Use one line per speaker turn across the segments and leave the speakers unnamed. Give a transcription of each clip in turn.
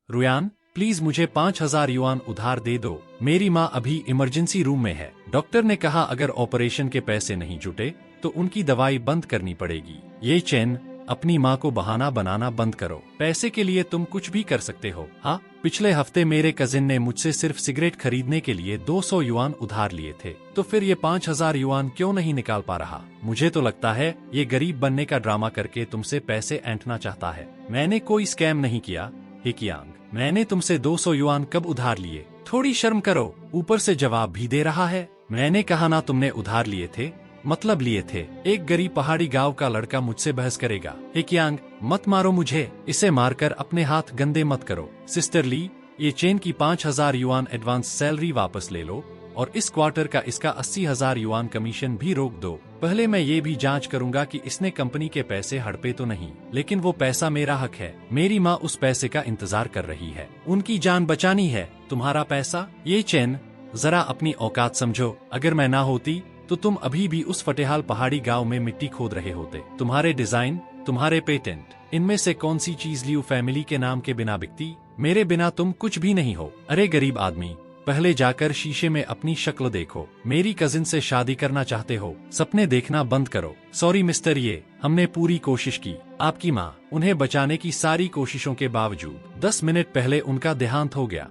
रुयान, please मुझे 5,000 yuan उधार दे दो। मेरी माँ अभी इमरजेंसी रूम में है। डॉक्टर ने कहा अगर ऑपरेशन के पैसे नहीं जुटे तो उनकी दवाई बंद करनी पड़ेगी। ये चेन, अपनी माँ को बहाना बनाना बंद करो। पैसे के लिए तुम कुछ भी कर सकते हो। हाँ, पिछले हफ्ते मेरे कजिन ने मुझसे सिर्फ सिगरेट खरीदने के लिए 200 युआन उधार लिए थे, तो फिर ये 5,000 युआन क्यों नहीं निकाल पा रहा? मुझे तो लगता है ये गरीब बनने का ड्रामा करके तुमसे पैसे ऐंठना चाहता है। मैंने कोई स्कैम नहीं किया हे कियांग। मैंने तुमसे 200 युआन कब उधार लिए? थोड़ी शर्म करो। ऊपर से जवाब भी दे रहा है। मैंने कहा ना तुमने उधार लिए थे, मतलब लिए थे। एक गरीब पहाड़ी गांव का लड़का मुझसे बहस करेगा। हे कियांग, मत मारो मुझे। इसे मारकर अपने हाथ गंदे मत करो। सिस्टर ली, ये चेन की 5,000 युआन एडवांस सैलरी वापस ले लो और इस क्वार्टर का इसका 80,000 युआन कमीशन भी रोक दो। पहले मैं ये भी जांच करूंगा कि इसने कंपनी के पैसे हड़पे तो नहीं, लेकिन वो पैसा मेरा हक है। मेरी माँ उस पैसे का इंतजार कर रही है। उनकी जान बचानी है। तुम्हारा पैसा? ये चेन, जरा अपनी औकात समझो। अगर मैं ना होती तो तुम अभी भी उस फटेहाल पहाड़ी गांव में मिट्टी खोद रहे होते। तुम्हारे डिजाइन, तुम्हारे पेटेंट, इनमें से कौन सी चीज लियू फैमिली के नाम के बिना बिकती? मेरे बिना तुम कुछ भी नहीं हो। अरे गरीब आदमी, पहले जाकर शीशे में अपनी शक्ल देखो। मेरी कजिन से शादी करना चाहते हो? सपने देखना बंद करो। सॉरी मिस्टर, ये हमने पूरी कोशिश की। आपकी माँ, उन्हें बचाने की सारी कोशिशों के बावजूद 10 मिनट पहले उनका देहांत हो गया।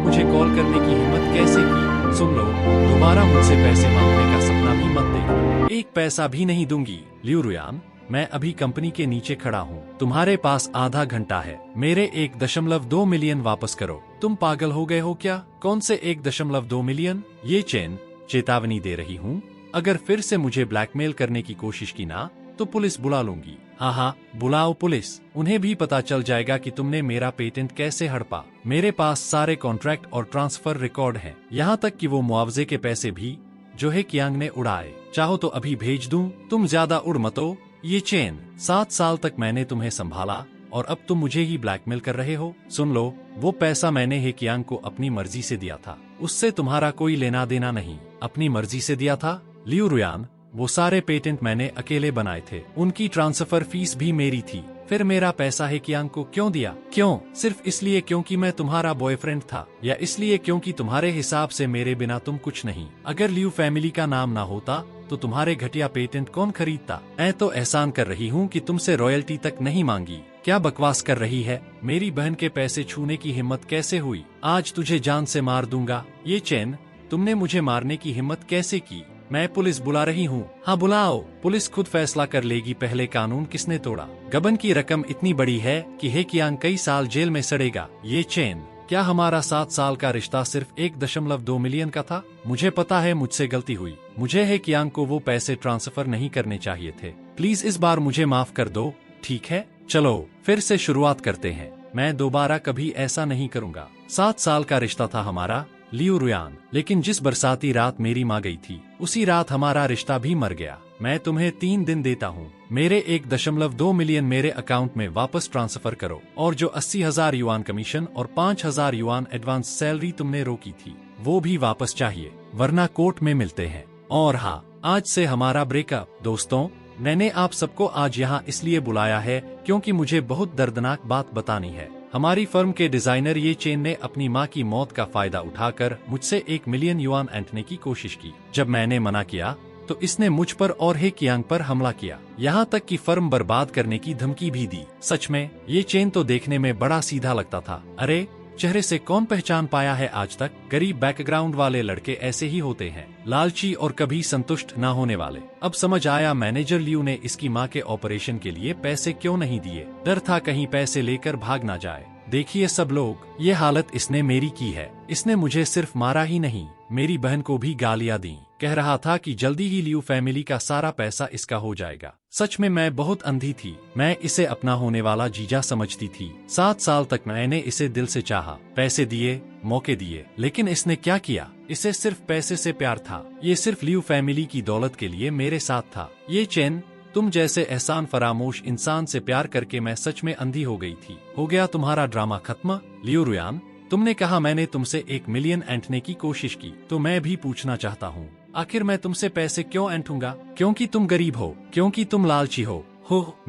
मुझे कॉल करने की हिम्मत कैसे की? सुन लो, दोबारा मुझसे पैसे मांगने का सपना भी मत देखो। एक पैसा भी नहीं दूंगी। लियू रुयान, मैं अभी कंपनी के नीचे खड़ा हूँ। तुम्हारे पास आधा घंटा है। मेरे 1.2 मिलियन वापस करो। तुम पागल हो गए हो क्या? कौन से 1.2 मिलियन? ये चेन, चेतावनी दे रही हूँ, अगर फिर से मुझे ब्लैकमेल करने की कोशिश की ना तो पुलिस बुला लूंगी। हाँ हाँ, बुलाओ पुलिस। उन्हें भी पता चल जाएगा कि तुमने मेरा पेटेंट कैसे हड़पा। मेरे पास सारे कॉन्ट्रैक्ट और ट्रांसफर रिकॉर्ड हैं, यहाँ तक कि वो मुआवजे के पैसे भी जो है कियांग ने उड़ाए। चाहो तो अभी भेज दूं। तुम ज्यादा उड़ मतो। ये चेन, 7 साल तक मैंने तुम्हें संभाला और अब तुम मुझे ही ब्लैकमेल कर रहे हो। सुन लो, वो पैसा मैंने हे कियांग को अपनी मर्जी से दिया था। उससे तुम्हारा कोई लेना देना नहीं। अपनी मर्जी से दिया था? लियू रुयान, वो सारे पेटेंट मैंने अकेले बनाए थे। उनकी ट्रांसफर फीस भी मेरी थी। फिर मेरा पैसा हे कियांग को क्यों दिया? क्यों? सिर्फ इसलिए क्योंकि मैं तुम्हारा बॉयफ्रेंड था, या इसलिए क्योंकि तुम्हारे हिसाब से मेरे बिना तुम कुछ नहीं? अगर लियू फैमिली का नाम ना होता तो तुम्हारे घटिया पेटेंट कौन खरीदता? मैं तो एहसान कर रही हूँ कि तुमसे रॉयल्टी तक नहीं मांगी। क्या बकवास कर रही है? मेरी बहन के पैसे छूने की हिम्मत कैसे हुई? आज तुझे जान से मार दूंगा। ये चेन, तुमने मुझे मारने की हिम्मत कैसे की? मैं पुलिस बुला रही हूँ। हाँ बुलाओ। पुलिस खुद फैसला कर लेगी पहले कानून किसने तोड़ा। गबन की रकम इतनी बड़ी है कि हे कियांग कई साल जेल में सड़ेगा। ये चेन, क्या हमारा 7 साल का रिश्ता सिर्फ 1.2 मिलियन का था? मुझे पता है मुझसे गलती हुई। मुझे हे कियांग को वो पैसे ट्रांसफर नहीं करने चाहिए थे। प्लीज इस बार मुझे माफ कर दो, ठीक है? चलो फिर से शुरुआत करते हैं। मैं दोबारा कभी ऐसा नहीं करूँगा। 7 साल का रिश्ता था हमारा, लियू रुयान, लेकिन जिस बरसाती रात मेरी माँ गई थी उसी रात हमारा रिश्ता भी मर गया। मैं तुम्हें 3 दिन देता हूँ। मेरे 1.2 मिलियन मेरे अकाउंट में वापस ट्रांसफर करो और जो 80,000 युआन कमीशन और 5,000 युआन एडवांस सैलरी तुमने रोकी थी वो भी वापस चाहिए, वरना कोर्ट में मिलते हैं। और हाँ, आज से हमारा ब्रेकअप। दोस्तों, मैंने आप सबको आज यहाँ इसलिए बुलाया है क्योंकि मुझे बहुत दर्दनाक बात बतानी है। हमारी फर्म के डिजाइनर ये चेन ने अपनी माँ की मौत का फायदा उठाकर मुझसे 1 मिलियन युआन ऐंठने की कोशिश की। जब मैंने मना किया तो इसने मुझ पर और हे कियांग पर हमला किया, यहाँ तक कि फर्म बर्बाद करने की धमकी भी दी। सच में ये चेन तो देखने में बड़ा सीधा लगता था। अरे, चेहरे से कौन पहचान पाया है आज तक? गरीब बैकग्राउंड वाले लड़के ऐसे ही होते हैं, लालची और कभी संतुष्ट न होने वाले। अब समझ आया मैनेजर लियू ने इसकी माँ के ऑपरेशन के लिए पैसे क्यों नहीं दिए। डर था कहीं पैसे लेकर भाग ना जाए। देखिए सब लोग, ये हालत इसने मेरी की है। इसने मुझे सिर्फ मारा ही नहीं, मेरी बहन को भी गालियां दी। कह रहा था कि जल्दी ही लियू फैमिली का सारा पैसा इसका हो जाएगा। सच में मैं बहुत अंधी थी। मैं इसे अपना होने वाला जीजा समझती थी। 7 साल तक मैंने इसे दिल से चाहा, पैसे दिए, मौके दिए, लेकिन इसने क्या किया? इसे सिर्फ पैसे से प्यार था। ये सिर्फ लियू फैमिली की दौलत के लिए मेरे साथ था। ये चेन, तुम जैसे एहसान फरामोश इंसान से प्यार करके मैं सच में अंधी हो गई थी। हो गया तुम्हारा ड्रामा खत्म? लियू रुयान, तुमने कहा मैंने तुमसे 1 मिलियन ऐंठने की कोशिश की, तो मैं भी पूछना चाहता हूँ, आखिर मैं तुमसे पैसे क्यों ऐंठूंगा? क्योंकि तुम गरीब हो, क्योंकि तुम लालची हो।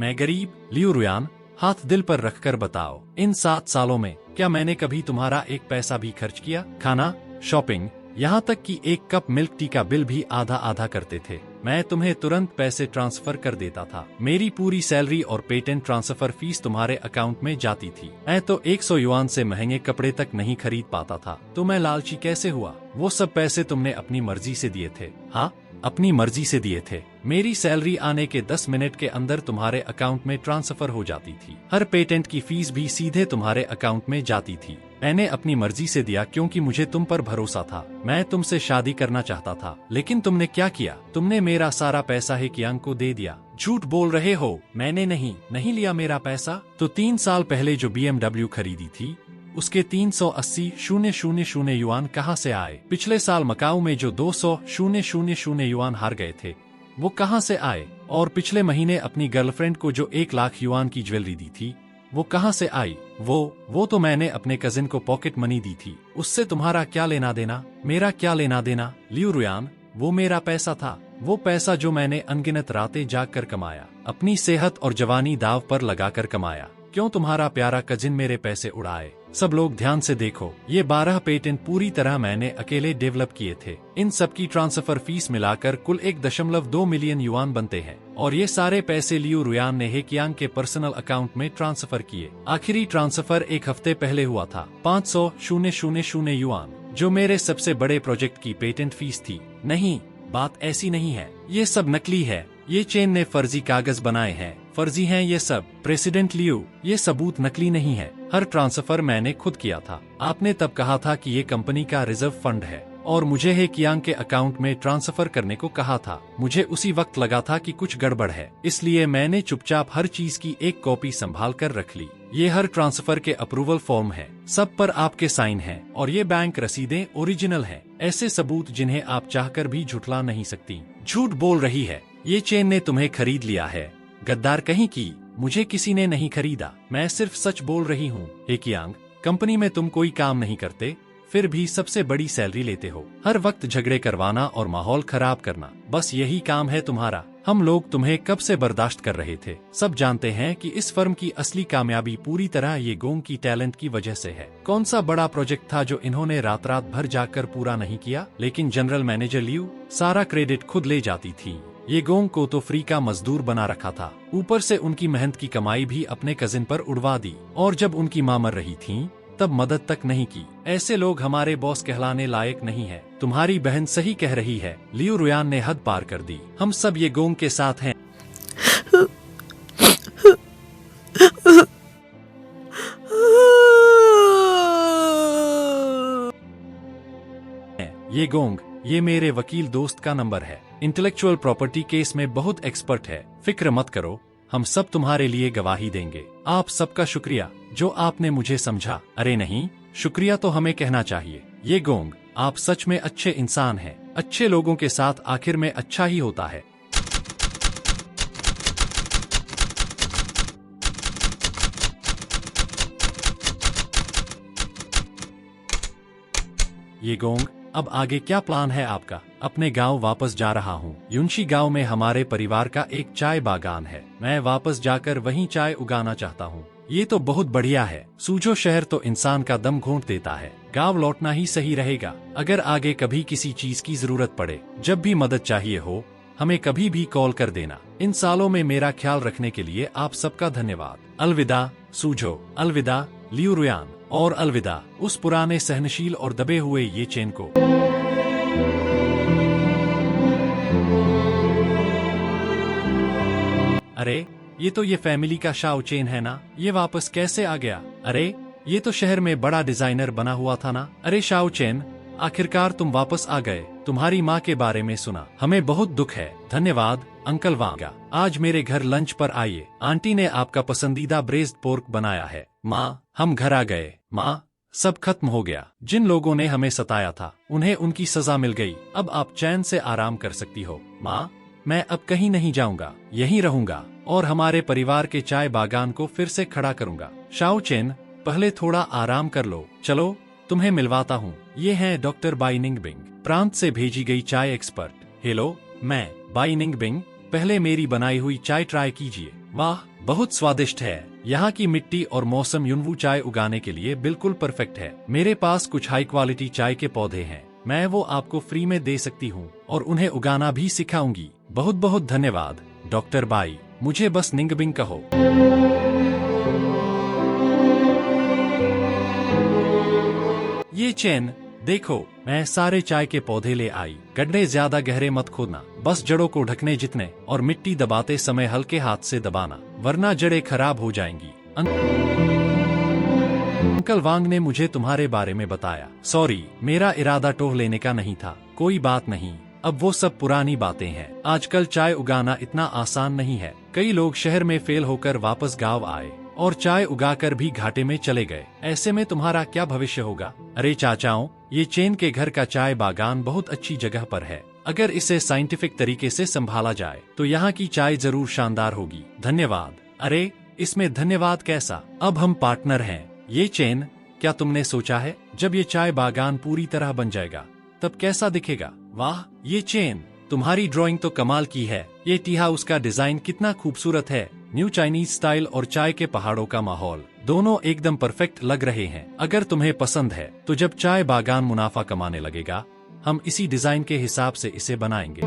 मैं गरीब? लियू रुयान, हाथ दिल पर रखकर बताओ, इन 7 सालों में क्या मैंने कभी तुम्हारा 1 पैसा भी खर्च किया? खाना, शॉपिंग, यहाँ तक कि 1 कप मिल्क टी का बिल भी आधा आधा करते थे। मैं तुम्हें तुरंत पैसे ट्रांसफर कर देता था। मेरी पूरी सैलरी और पेटेंट ट्रांसफर फीस तुम्हारे अकाउंट में जाती थी। मैं तो 100 युआन से महंगे कपड़े तक नहीं खरीद पाता था, तो मैं लालची कैसे हुआ? वो सब पैसे तुमने अपनी मर्जी से दिए थे। हाँ, अपनी मर्जी से दिए थे। मेरी सैलरी आने के 10 मिनट के अंदर तुम्हारे अकाउंट में ट्रांसफर हो जाती थी। हर पेटेंट की फीस भी सीधे तुम्हारे अकाउंट में जाती थी। मैंने अपनी मर्जी से दिया क्योंकि मुझे तुम पर भरोसा था। मैं तुमसे शादी करना चाहता था, लेकिन तुमने क्या किया? तुमने मेरा सारा पैसा हे कियांग को दे दिया। झूठ बोल रहे हो, मैंने नहीं लिया मेरा पैसा। तो 3 साल पहले जो BMW खरीदी थी, उसके 380,000 युआन कहाँ से आए? पिछले साल मकाऊ में जो 200,000 युआन हार गए थे, वो कहाँ से आए? और पिछले महीने अपनी गर्लफ्रेंड को जो 1 लाख युआन की ज्वेलरी दी थी, वो कहाँ से आई? वो तो मैंने अपने कजिन को पॉकेट मनी दी थी। उससे तुम्हारा क्या लेना देना? मेरा क्या लेना देना? लियू रुयान, वो मेरा पैसा था। वो पैसा जो मैंने अनगिनत रातें जाग कर कमाया, अपनी सेहत और जवानी दाव पर लगाकर कमाया। क्यों तुम्हारा प्यारा कजिन मेरे पैसे उड़ाए? सब लोग ध्यान से देखो, ये 12 पेटेंट पूरी तरह मैंने अकेले डेवलप किए थे। इन सब की ट्रांसफर फीस मिलाकर कुल 1.2 मिलियन युआन बनते हैं, और ये सारे पैसे लियू रुयान ने हे कियांग के पर्सनल अकाउंट में ट्रांसफर किए। आखिरी ट्रांसफर 1 हफ्ते पहले हुआ था, 500,000 युआन, जो मेरे सबसे बड़े प्रोजेक्ट की पेटेंट फीस थी। नहीं, बात ऐसी नहीं है। ये सब नकली है। ये चेन ने फर्जी कागज बनाए हैं। फर्जी हैं ये सब। प्रेसिडेंट लियू, ये सबूत नकली नहीं है। हर ट्रांसफर मैंने खुद किया था। आपने तब कहा था कि ये कंपनी का रिजर्व फंड है, और मुझे हे कियांग के अकाउंट में ट्रांसफर करने को कहा था। मुझे उसी वक्त लगा था कि कुछ गड़बड़ है, इसलिए मैंने चुपचाप हर चीज की एक कॉपी संभाल कर रख ली। ये हर ट्रांसफर के अप्रूवल फॉर्म है, सब पर आपके साइन हैं, और ये बैंक रसीदें ओरिजिनल हैं। ऐसे सबूत जिन्हें आप चाहकर भी झुठला नहीं सकती। झूठ बोल रही है। ये चेन ने तुम्हें खरीद लिया है, गद्दार कहीं की। मुझे किसी ने नहीं खरीदा, मैं सिर्फ सच बोल रही हूँ। हे कियांग, कंपनी में तुम कोई काम नहीं करते, फिर भी सबसे बड़ी सैलरी लेते हो। हर वक्त झगड़े करवाना और माहौल खराब करना, बस यही काम है तुम्हारा। हम लोग तुम्हें कब से बर्दाश्त कर रहे थे। सब जानते हैं कि इस फर्म की असली कामयाबी पूरी तरह ये गोंग की टैलेंट की वजह से है। कौन सा बड़ा प्रोजेक्ट था जो इन्होंने रात रात भर जाकर पूरा नहीं किया? लेकिन जनरल मैनेजर लियू सारा क्रेडिट खुद ले जाती थी। ये गोंग को तो फ्री का मजदूर बना रखा था, ऊपर से उनकी मेहनत की कमाई भी अपने कजिन पर उड़वा दी। और जब उनकी मां मर रही थी, तब मदद तक नहीं की। ऐसे लोग हमारे बॉस कहलाने लायक नहीं है। तुम्हारी बहन सही कह रही है। लियू रुयान ने हद पार कर दी। हम सब ये गोंग के साथ हैं। ये गोंग, ये मेरे वकील दोस्त का नंबर है। इंटेलेक्चुअल प्रॉपर्टी केस में बहुत एक्सपर्ट है। फिक्र मत करो, हम सब तुम्हारे लिए गवाही देंगे। आप सबका शुक्रिया जो आपने मुझे समझा। अरे नहीं, शुक्रिया तो हमें कहना चाहिए। ये गोंग, आप सच में अच्छे इंसान हैं। अच्छे लोगों के साथ आखिर में अच्छा ही होता है। ये गोंग, अब आगे क्या प्लान है आपका? अपने गांव वापस जा रहा हूँ। युनशी गांव में हमारे परिवार का एक चाय बागान है। मैं वापस जाकर वहीं चाय उगाना चाहता हूँ। ये तो बहुत बढ़िया है। सूजो शहर तो इंसान का दम घोंट देता है। गांव लौटना ही सही रहेगा। अगर आगे कभी किसी चीज की जरूरत पड़े, जब भी मदद चाहिए हो, हमें कभी भी कॉल कर देना। इन सालों में मेरा ख्याल रखने के लिए आप सबका धन्यवाद। अलविदा सूजो, अलविदा लियू रुयान, और अलविदा उस पुराने सहनशील और दबे हुए ये चेन को। अरे, ये तो ये फैमिली का शाओ चेन है ना? ये वापस कैसे आ गया? अरे, ये तो शहर में बड़ा डिजाइनर बना हुआ था ना। अरे शाओ चेन, आखिरकार तुम वापस आ गए। तुम्हारी माँ के बारे में सुना, हमें बहुत दुख है। धन्यवाद अंकल वांगा, आज मेरे घर लंच पर आइए। आंटी ने आपका पसंदीदा ब्रेस्ड पोर्क बनाया है। माँ, हम घर आ गए। माँ, सब खत्म हो गया। जिन लोगों ने हमें सताया था उन्हें उनकी सजा मिल गई। अब आप चैन से आराम कर सकती हो। माँ, मैं अब कहीं नहीं जाऊंगा, यहीं रहूंगा और हमारे परिवार के चाय बागान को फिर से खड़ा करूंगा। शाओ चेन, पहले थोड़ा आराम कर लो। चलो तुम्हें मिलवाता हूँ। ये हैं डॉक्टर बाई निंगबिंग, प्रांत से भेजी गई चाय एक्सपर्ट। हेलो, मैं बाई निंगबिंग। पहले मेरी बनाई हुई चाय ट्राई कीजिए। वाह, बहुत स्वादिष्ट है। यहाँ की मिट्टी और मौसम युनवू चाय उगाने के लिए बिल्कुल परफेक्ट है। मेरे पास कुछ हाई क्वालिटी चाय के पौधे हैं, मैं वो आपको फ्री में दे सकती हूँ और उन्हें उगाना भी सिखाऊंगी। बहुत बहुत धन्यवाद डॉक्टर बाई, मुझे बस निंगबिंग कहो। ये चेन देखो, मैं सारे चाय के पौधे ले आई। गड्ढे ज्यादा गहरे मत खोदना, बस जड़ों को ढकने जितने, और मिट्टी दबाते समय हल्के हाथ से दबाना, वरना जड़ें खराब हो जाएंगी। अंकल वांग ने मुझे तुम्हारे बारे में बताया। सॉरी, मेरा इरादा टोह लेने का नहीं था। कोई बात नहीं, अब वो सब पुरानी बातें हैं। आजकल चाय उगाना इतना आसान नहीं है। कई लोग शहर में फेल होकर वापस गांव आए और चाय उगाकर भी घाटे में चले गए। ऐसे में तुम्हारा क्या भविष्य होगा? अरे चाचाओं, ये चेन के घर का चाय बागान बहुत अच्छी जगह पर है। अगर इसे साइंटिफिक तरीके से संभाला जाए तो यहाँ की चाय जरूर शानदार होगी। धन्यवाद। अरे इसमें धन्यवाद कैसा, अब हम पार्टनर हैं। ये चेन, क्या तुमने सोचा है जब ये चाय बागान पूरी तरह बन जाएगा तब कैसा दिखेगा? वाह, ये चेन, तुम्हारी ड्राइंग तो कमाल की है। ये टी हाउस का डिजाइन कितना खूबसूरत है। न्यू चाइनीज स्टाइल और चाय के पहाड़ों का माहौल दोनों एकदम परफेक्ट लग रहे हैं। अगर तुम्हें पसंद है तो जब चाय बागान मुनाफा कमाने लगेगा हम इसी डिजाइन के हिसाब से इसे बनाएंगे।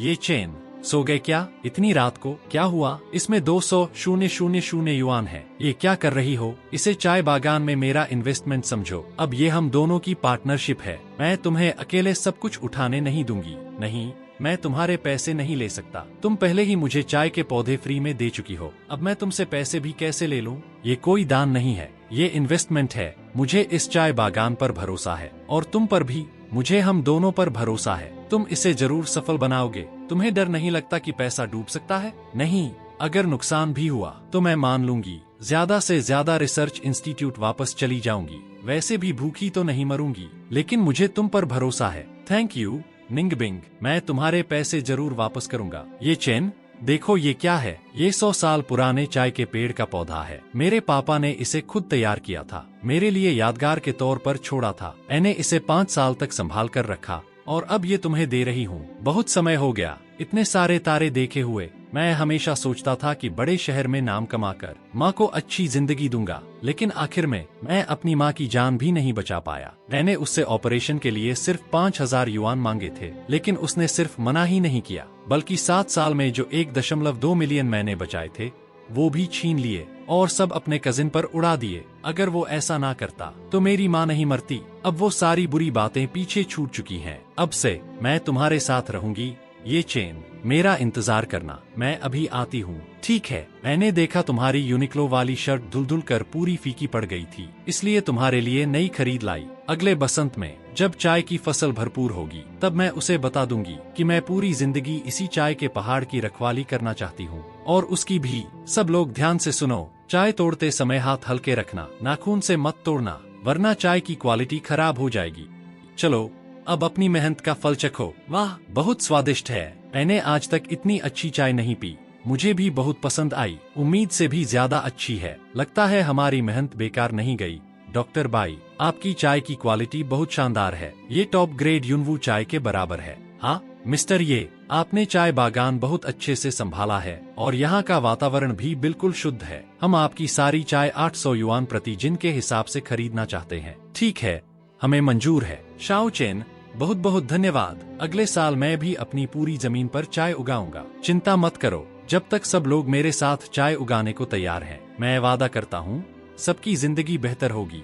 ये चेन, सो गए क्या इतनी रात को? क्या हुआ? इसमें 200,000 युआन है। ये क्या कर रही हो? इसे चाय बागान में मेरा इन्वेस्टमेंट समझो। अब ये हम दोनों की पार्टनरशिप है। मैं तुम्हें अकेले सब कुछ उठाने नहीं दूंगी। नहीं, मैं तुम्हारे पैसे नहीं ले सकता। तुम पहले ही मुझे चाय के पौधे फ्री में दे चुकी हो, अब मैं तुमसे पैसे भी कैसे ले लूं? ये कोई दान नहीं है, ये इन्वेस्टमेंट है। मुझे इस चाय बागान पर भरोसा है और तुम पर भी। मुझे हम दोनों पर भरोसा है, तुम इसे जरूर सफल बनाओगे। तुम्हें डर नहीं लगता कि पैसा डूब सकता है? नहीं, अगर नुकसान भी हुआ तो मैं मान लूंगी। ज्यादा से ज्यादा रिसर्च इंस्टीट्यूट वापस चली जाऊंगी। वैसे भी भूखी तो नहीं मरूंगी, लेकिन मुझे तुम पर भरोसा है। थैंक यू निंगबिंग, मैं तुम्हारे पैसे जरूर वापस करूंगा। ये चेन, देखो ये क्या है? ये 100 साल पुराने चाय के पेड़ का पौधा है। मेरे पापा ने इसे खुद तैयार किया था, मेरे लिए यादगार के तौर पर छोड़ा था। मैंने इसे 5 साल तक संभाल कर रखा और अब ये तुम्हें दे रही हूँ। बहुत समय हो गया इतने सारे तारे देखे हुए। मैं हमेशा सोचता था कि बड़े शहर में नाम कमाकर माँ को अच्छी जिंदगी दूंगा, लेकिन आखिर में मैं अपनी माँ की जान भी नहीं बचा पाया। मैंने उससे ऑपरेशन के लिए सिर्फ 5,000 युआन मांगे थे, लेकिन उसने सिर्फ मना ही नहीं किया, बल्कि 7 साल में जो 1.2 मिलियन मैंने बचाए थे वो भी छीन लिए और सब अपने कजिन पर उड़ा दिए। अगर वो ऐसा ना करता तो मेरी माँ नहीं मरती। अब वो सारी बुरी बातें पीछे छूट चुकी हैं। अब से मैं तुम्हारे साथ रहूंगी। ये चेन, मेरा इंतजार करना, मैं अभी आती हूँ। ठीक है। मैंने देखा तुम्हारी यूनिक्लो वाली शर्ट धुल कर पूरी फीकी पड़ गई थी, इसलिए तुम्हारे लिए नई खरीद लाई। अगले बसंत में जब चाय की फसल भरपूर होगी तब मैं उसे बता दूंगी कि मैं पूरी जिंदगी इसी चाय के पहाड़ की रखवाली करना चाहती हूँ, और उसकी भी। सब लोग ध्यान से सुनो, चाय तोड़ते समय हाथ हल्के रखना, नाखून से मत तोड़ना, वरना चाय की क्वालिटी खराब हो जाएगी। चलो अब अपनी मेहनत का फल चखो। वाह, बहुत स्वादिष्ट है। मैंने आज तक इतनी अच्छी चाय नहीं पी। मुझे भी बहुत पसंद आई, उम्मीद से भी ज्यादा अच्छी है। लगता है हमारी मेहनत बेकार नहीं गई। डॉक्टर बाई, आपकी चाय की क्वालिटी बहुत शानदार है। ये टॉप ग्रेड युनवू चाय के बराबर है। हाँ मिस्टर, ये आपने चाय बागान बहुत अच्छे से संभाला है और यहाँ का वातावरण भी बिल्कुल शुद्ध है। हम आपकी सारी चाय 800 युआन प्रति जिन के हिसाब से खरीदना चाहते हैं। ठीक है, हमें मंजूर है। शाओ चेन, बहुत बहुत धन्यवाद। अगले साल मैं भी अपनी पूरी जमीन पर चाय उगाऊंगा। चिंता मत करो, जब तक सब लोग मेरे साथ चाय उगाने को तैयार हैं, मैं वादा करता हूँ सबकी जिंदगी बेहतर होगी।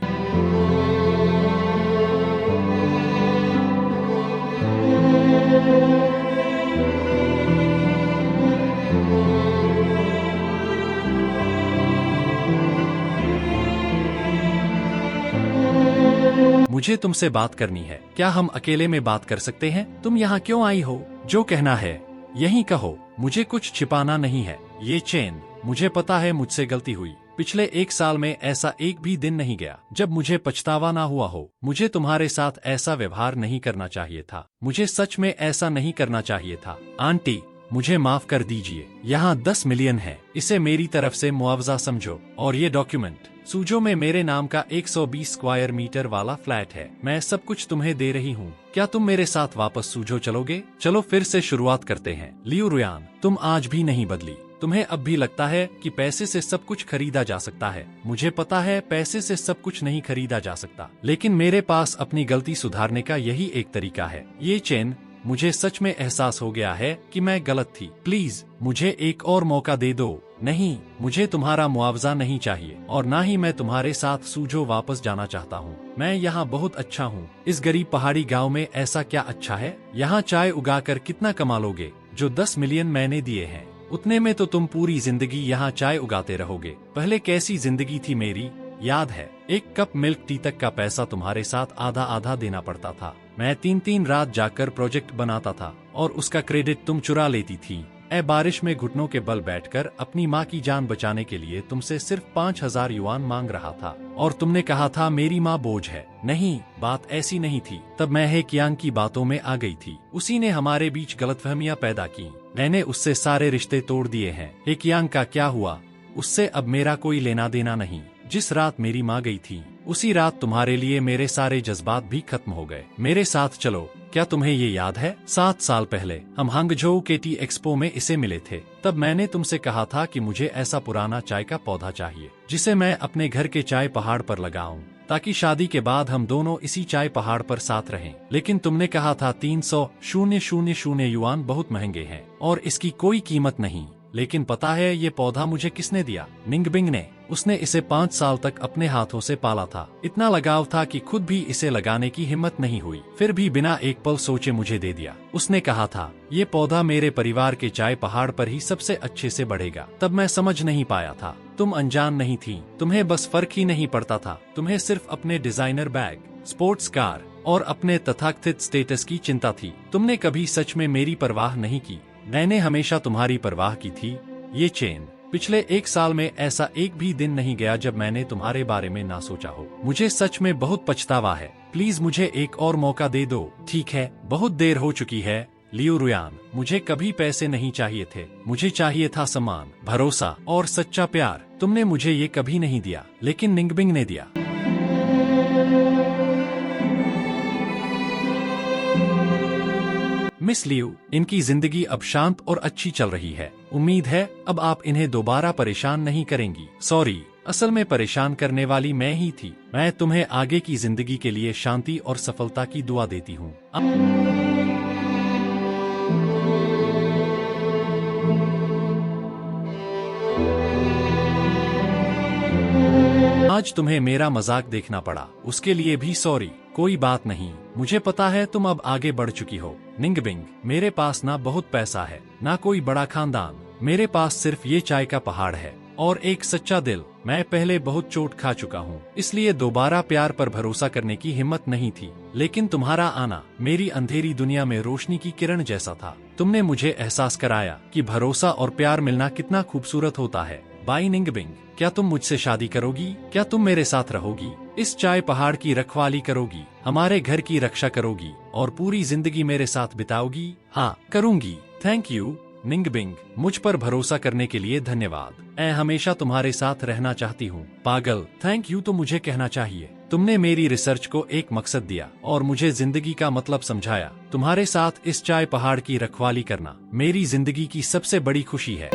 मुझे तुमसे बात करनी है। क्या हम अकेले में बात कर सकते हैं? तुम यहाँ क्यों आई हो? जो कहना है यही कहो, मुझे कुछ छिपाना नहीं है। ये चेन, मुझे पता है मुझसे गलती हुई। पिछले 1 साल में ऐसा एक भी दिन नहीं गया जब मुझे पछतावा ना हुआ हो। मुझे तुम्हारे साथ ऐसा व्यवहार नहीं करना चाहिए था। मुझे सच में ऐसा नहीं करना चाहिए था। आंटी, मुझे माफ कर दीजिए। यहाँ 10 मिलियन है, इसे मेरी तरफ से मुआवजा समझो। और ये डॉक्यूमेंट, सूजो में मेरे नाम का 120 स्क्वायर मीटर वाला फ्लैट है। मैं सब कुछ तुम्हें दे रही हूँ। क्या तुम मेरे साथ वापस सूजो चलोगे? चलो फिर से शुरुआत करते हैं। लियू रुयान, तुम आज भी नहीं बदली। तुम्हें अब भी लगता है कि पैसे से सब कुछ खरीदा जा सकता है। मुझे पता है पैसे से सब कुछ नहीं खरीदा जा सकता, लेकिन मेरे पास अपनी गलती सुधारने का यही एक तरीका है। ये चेन, मुझे सच में एहसास हो गया है कि मैं गलत थी। प्लीज मुझे एक और मौका दे दो। नहीं, मुझे तुम्हारा मुआवजा नहीं चाहिए और ना ही मैं तुम्हारे साथ सूजो वापस जाना चाहता हूँ। मैं यहाँ बहुत अच्छा हूँ। इस गरीब पहाड़ी गांव में ऐसा क्या अच्छा है? यहाँ चाय उगाकर कितना कमा लोगे? जो 10 मिलियन मैंने दिए हैं उतने में तो तुम पूरी जिंदगी यहाँ चाय उगाते रहोगे। पहले कैसी जिंदगी थी मेरी, याद है? 1 कप मिल्क टी तक का पैसा तुम्हारे साथ आधा आधा देना पड़ता था। मैं 3-3 रात जाकर प्रोजेक्ट बनाता था और उसका क्रेडिट तुम चुरा लेती थी। बारिश में घुटनों के बल बैठकर अपनी माँ की जान बचाने के लिए तुमसे सिर्फ 5000 युआन मांग रहा था और तुमने कहा था मेरी माँ बोझ है। नहीं, बात ऐसी नहीं थी। तब मैं हे कियांग की बातों में आ गई थी। उसी ने हमारे बीच गलतफहमियां पैदा की। मैंने उससे सारे रिश्ते तोड़ दिए हैं। हे कियांग का क्या हुआ? उससे अब मेरा कोई लेना देना नहीं। जिस रात मेरी माँ गई थी उसी रात तुम्हारे लिए मेरे सारे जज्बात भी खत्म हो गए। मेरे साथ चलो। क्या तुम्हें ये याद है? 7 साल पहले हम हांगझोउ के टी एक्सपो में इसे मिले थे। तब मैंने तुमसे कहा था कि मुझे ऐसा पुराना चाय का पौधा चाहिए जिसे मैं अपने घर के चाय पहाड़ पर लगाऊं, ताकि शादी के बाद हम दोनों इसी चाय पहाड़ पर साथ रहें। लेकिन तुमने कहा था 300,000 युआन बहुत महंगे हैं और इसकी कोई कीमत नहीं। लेकिन पता है ये पौधा मुझे किसने दिया? निंगबिंग ने। उसने इसे 5 साल तक अपने हाथों से पाला था। इतना लगाव था कि खुद भी इसे लगाने की हिम्मत नहीं हुई। फिर भी बिना एक पल सोचे मुझे दे दिया। उसने कहा था ये पौधा मेरे परिवार के चाय पहाड़ पर ही सबसे अच्छे से बढ़ेगा। तब मैं समझ नहीं पाया था। तुम अनजान नहीं थी। तुम्हें बस फर्क ही नहीं पड़ता था। तुम्हें सिर्फ अपने डिजाइनर बैग, स्पोर्ट्स कार और अपने तथाकथित स्टेटस की चिंता थी। तुमने कभी सच में मेरी परवाह नहीं की। मैंने हमेशा तुम्हारी परवाह की थी। ये चेन, पिछले 1 साल में ऐसा एक भी दिन नहीं गया जब मैंने तुम्हारे बारे में ना सोचा हो। मुझे सच में बहुत पछतावा है। प्लीज मुझे एक और मौका दे दो। ठीक है, बहुत देर हो चुकी है। लियू रुयान, मुझे कभी पैसे नहीं चाहिए थे। मुझे चाहिए था सम्मान, भरोसा और सच्चा प्यार। तुमने मुझे ये कभी नहीं दिया, लेकिन निंगबिंग ने दिया। मिस लियू, इनकी जिंदगी अब शांत और अच्छी चल रही है। उम्मीद है अब आप इन्हें दोबारा परेशान नहीं करेंगी। सॉरी, असल में परेशान करने वाली मैं ही थी। मैं तुम्हें आगे की जिंदगी के लिए शांति और सफलता की दुआ देती हूँ। आज तुम्हें मेरा मजाक देखना पड़ा, उसके लिए भी सॉरी। कोई बात नहीं, मुझे पता है तुम अब आगे बढ़ चुकी हो। निंगबिंग, मेरे पास ना बहुत पैसा है, ना कोई बड़ा खानदान। मेरे पास सिर्फ ये चाय का पहाड़ है और एक सच्चा दिल। मैं पहले बहुत चोट खा चुका हूँ, इसलिए दोबारा प्यार पर भरोसा करने की हिम्मत नहीं थी। लेकिन तुम्हारा आना मेरी अंधेरी दुनिया में रोशनी की किरण जैसा था। तुमने मुझे एहसास कराया कि भरोसा और प्यार मिलना कितना खूबसूरत होता है। बाय निंगबिंग, क्या तुम मुझसे शादी करोगी? क्या तुम मेरे साथ रहोगी? इस चाय पहाड़ की रखवाली करोगी, हमारे घर की रक्षा करोगी और पूरी जिंदगी मेरे साथ बिताओगी? हाँ, करूँगी। थैंक यू निंगबिंग, मुझ पर भरोसा करने के लिए धन्यवाद। मैं हमेशा तुम्हारे साथ रहना चाहती हूँ। पागल, थैंक यू तो मुझे कहना चाहिए। तुमने मेरी रिसर्च को एक मकसद दिया और मुझे जिंदगी का मतलब समझाया। तुम्हारे साथ इस चाय पहाड़ की रखवाली करना मेरी जिंदगी की सबसे बड़ी खुशी है।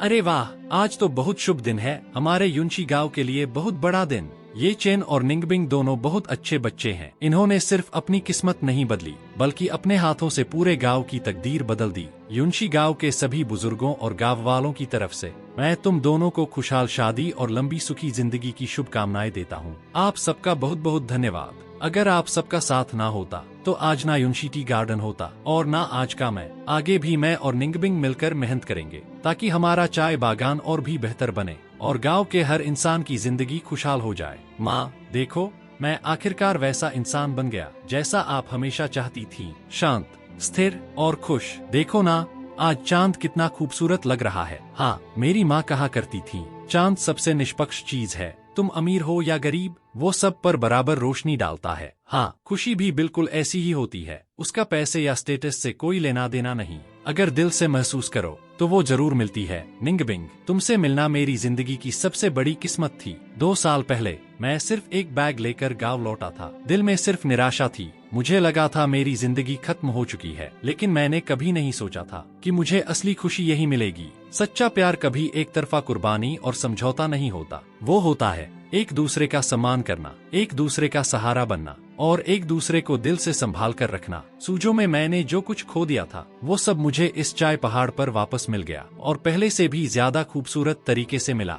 अरे वाह, आज तो बहुत शुभ दिन है। हमारे युनशी गांव के लिए बहुत बड़ा दिन। ये चेन और निंगबिंग दोनों बहुत अच्छे बच्चे हैं। इन्होंने सिर्फ अपनी किस्मत नहीं बदली, बल्कि अपने हाथों से पूरे गांव की तकदीर बदल दी। युनशी गांव के सभी बुजुर्गों और गांव वालों की तरफ से मैं तुम दोनों को खुशहाल शादी और लंबी सुखी जिंदगी की शुभकामनाएं देता हूँ। आप सबका बहुत बहुत धन्यवाद। अगर आप सबका साथ ना होता तो आज ना यूनिवर्सिटी गार्डन होता और ना आज का मैं। आगे भी मैं और निंगबिंग मिलकर मेहनत करेंगे ताकि हमारा चाय बागान और भी बेहतर बने और गांव के हर इंसान की जिंदगी खुशहाल हो जाए। माँ देखो, मैं आखिरकार वैसा इंसान बन गया जैसा आप हमेशा चाहती थी, शांत, स्थिर और खुश। देखो ना, आज चांद कितना खूबसूरत लग रहा है। हाँ, मेरी माँ कहा करती थी, चांद सबसे निष्पक्ष चीज है। तुम अमीर हो या गरीब, वो सब पर बराबर रोशनी डालता है। हाँ, खुशी भी बिल्कुल ऐसी ही होती है। उसका पैसे या स्टेटस से कोई लेना देना नहीं। अगर दिल से महसूस करो तो वो जरूर मिलती है। निंगबिंग, तुमसे मिलना मेरी जिंदगी की सबसे बड़ी किस्मत थी। 2 साल पहले मैं सिर्फ एक बैग लेकर गांव लौटा था। दिल में सिर्फ निराशा थी। मुझे लगा था मेरी जिंदगी खत्म हो चुकी है, लेकिन मैंने कभी नहीं सोचा था कि मुझे असली खुशी यही मिलेगी। सच्चा प्यार कभी एक तरफा कुर्बानी और समझौता नहीं होता। वो होता है एक दूसरे का सम्मान करना, एक दूसरे का सहारा बनना और एक दूसरे को दिल से संभाल कर रखना। सूजो में मैंने जो कुछ खो दिया था वो सब मुझे इस चाय पहाड़ पर वापस मिल गया और पहले से भी ज्यादा खूबसूरत तरीके से मिला।